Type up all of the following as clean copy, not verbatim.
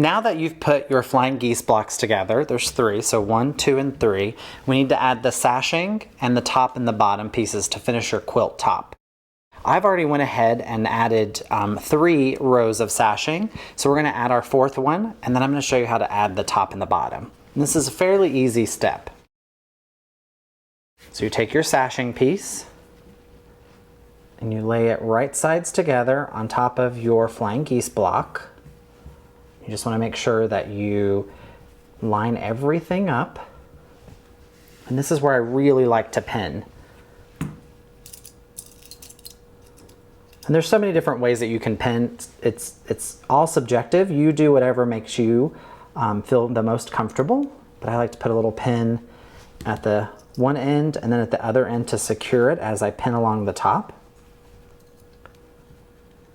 Now that you've put your flying geese blocks together, there's 3, so 1, 2, and 3, we need to add the sashing and the top and the bottom pieces to finish your quilt top. I've already went ahead and added 3 rows of sashing, so we're going to add our 4th one, and then I'm going to show you how to add the top and the bottom. And this is a fairly easy step. So you take your sashing piece, and you lay it right sides together on top of your flying geese block. You just want to make sure that you line everything up. And this is where I really like to pin. And there's so many different ways that you can pin. It's all subjective. You do whatever makes you feel the most comfortable. But I like to put a little pin at the one end and then at the other end to secure it as I pin along the top.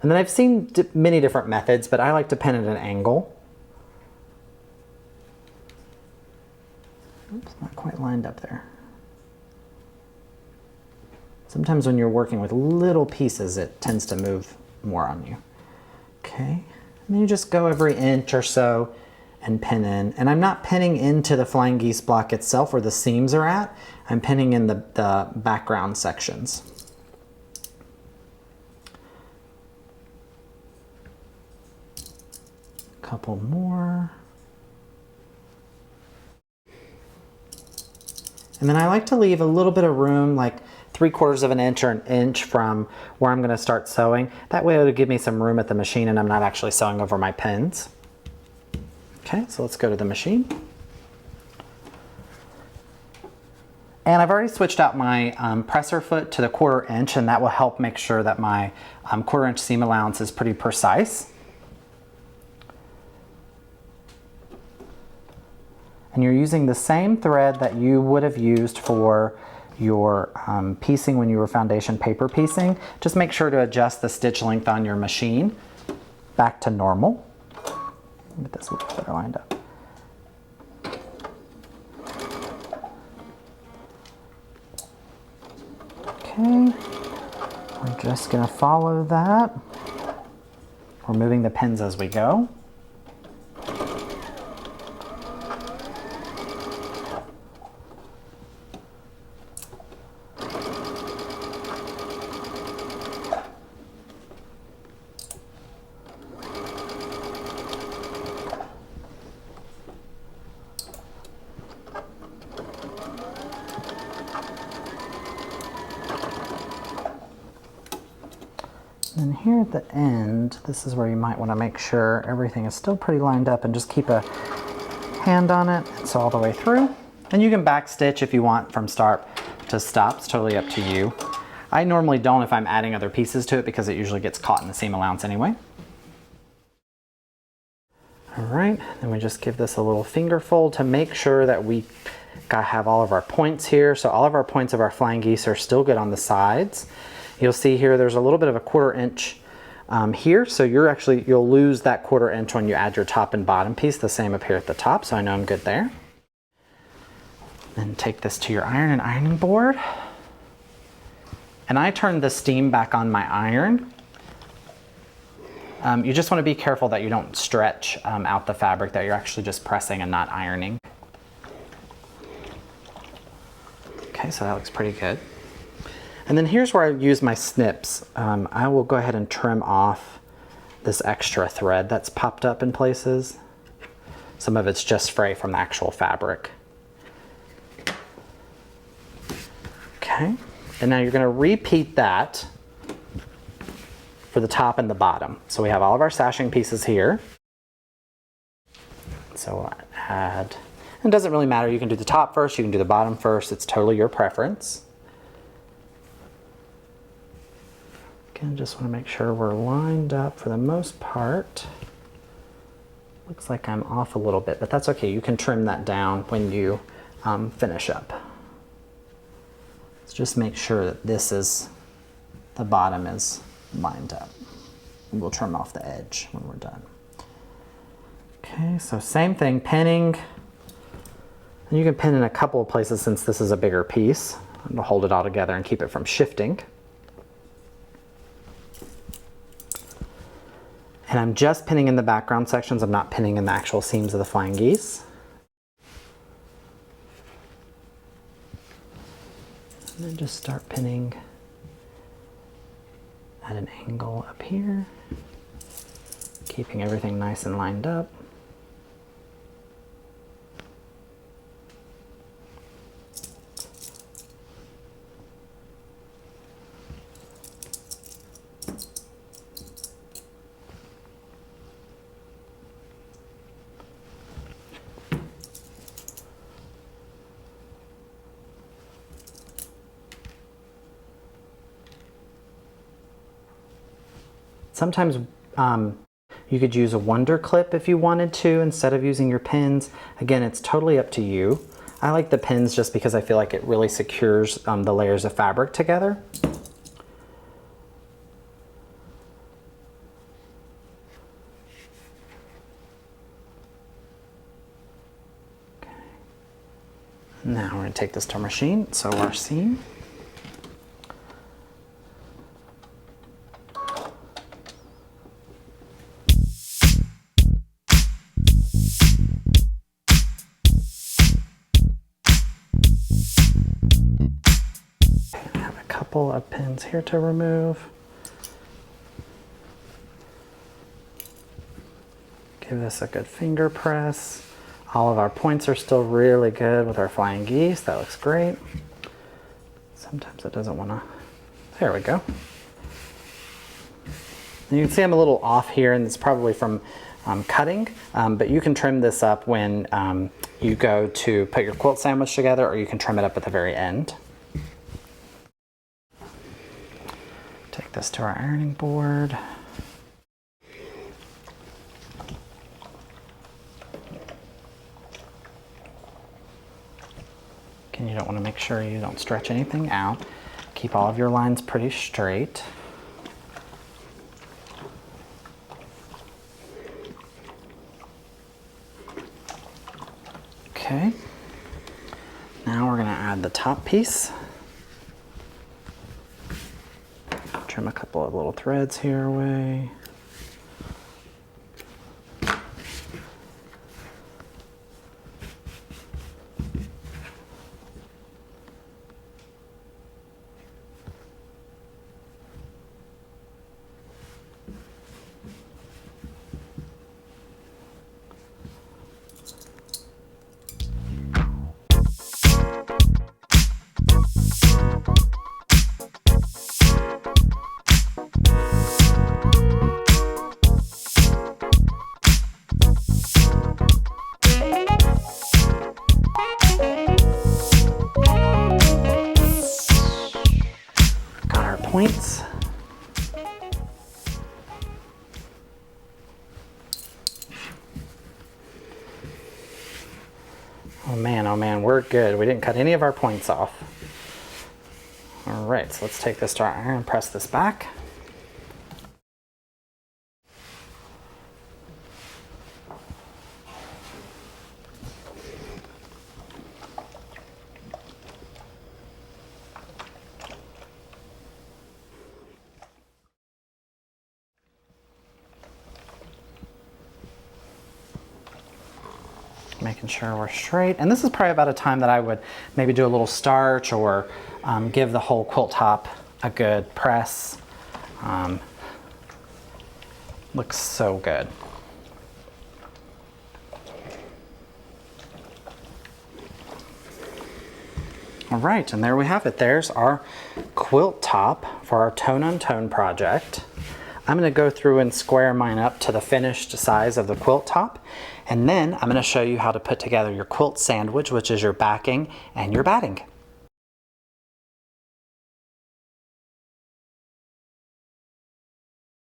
And then I've seen many different methods, but I like to pin at an angle. Oops, not quite lined up there. Sometimes when you're working with little pieces, it tends to move more on you. Okay, and then you just go every inch or so and pin in. And I'm not pinning into the flying geese block itself where the seams are at. I'm pinning in the background sections. Couple more. And then I like to leave a little bit of room, like 3/4 of an inch or an inch from where I'm going to start sewing. That way it'll give me some room at the machine and I'm not actually sewing over my pins. Okay, so let's go to the machine. And I've already switched out my presser foot to the 1/4 inch, and that will help make sure that my 1/4 inch seam allowance is pretty precise. And you're using the same thread that you would have used for your piecing when you were foundation paper piecing. Just make sure to adjust the stitch length on your machine back to normal. Get this a little better lined up. Okay, we're just gonna follow that. We're moving the pins as we go. And here at the end, this is where you might want to make sure everything is still pretty lined up and just keep a hand on it. It's all the way through. And you can back stitch if you want from start to stop. It's totally up to you. I normally don't if I'm adding other pieces to it because it usually gets caught in the seam allowance anyway. All right, then we just give this a little finger fold to make sure that we have all of our points here. So all of our points of our flying geese are still good on the sides. You'll see here there's a little bit of a 1/4 inch here, so you'll lose that 1/4 inch when you add your top and bottom piece. The same up here at the top, so I know I'm good there. Then take this to your iron and ironing board. And I turned the steam back on my iron. You just want to be careful that you don't stretch out the fabric, that you're actually just pressing and not ironing. Okay, so that looks pretty good. And then here's where I use my snips. I will go ahead and trim off this extra thread that's popped up in places. Some of it's just fray from the actual fabric. Okay, and now you're going to repeat that for the top and the bottom. So we have all of our sashing pieces here. So we'll add, and it doesn't really matter, you can do the top first, you can do the bottom first, it's totally your preference. Again, just want to make sure we're lined up for the most part. Looks like I'm off a little bit, but that's okay. You can trim that down when you finish up. Let's just make sure that the bottom is lined up. And we'll trim off the edge when we're done. Okay, so same thing, pinning. And you can pin in a couple of places since this is a bigger piece. And to hold it all together and keep it from shifting. And I'm just pinning in the background sections. I'm not pinning in the actual seams of the flying geese. And then just start pinning at an angle up here, keeping everything nice and lined up. Sometimes you could use a Wonder clip if you wanted to instead of using your pins. Again, it's totally up to you. I like the pins just because I feel like it really secures the layers of fabric together. Okay. Now we're going to take this to our machine, sew our seam. Of pins here to remove. Give this a good finger press. All of our points are still really good with our flying geese. That looks great. Sometimes it doesn't want to. There we go. And you can see I'm a little off here, and it's probably from cutting, but you can trim this up when you go to put your quilt sandwich together, or you can trim it up at the very end. Take this to our ironing board. Again, you don't want to make sure you don't stretch anything out. Keep all of your lines pretty straight. Okay. Now we're going to add the top piece. Trim a couple of little threads here away. Points. Oh man, we're good. We didn't cut any of our points off. All right, so let's take this to our iron and press this back. Making sure we're straight. And this is probably about a time that I would maybe do a little starch or give the whole quilt top a good press. Looks so good. All right, and there we have it. There's our quilt top for our tone on tone project. I'm going to go through and square mine up to the finished size of the quilt top, and then I'm going to show you how to put together your quilt sandwich, which is your backing and your batting.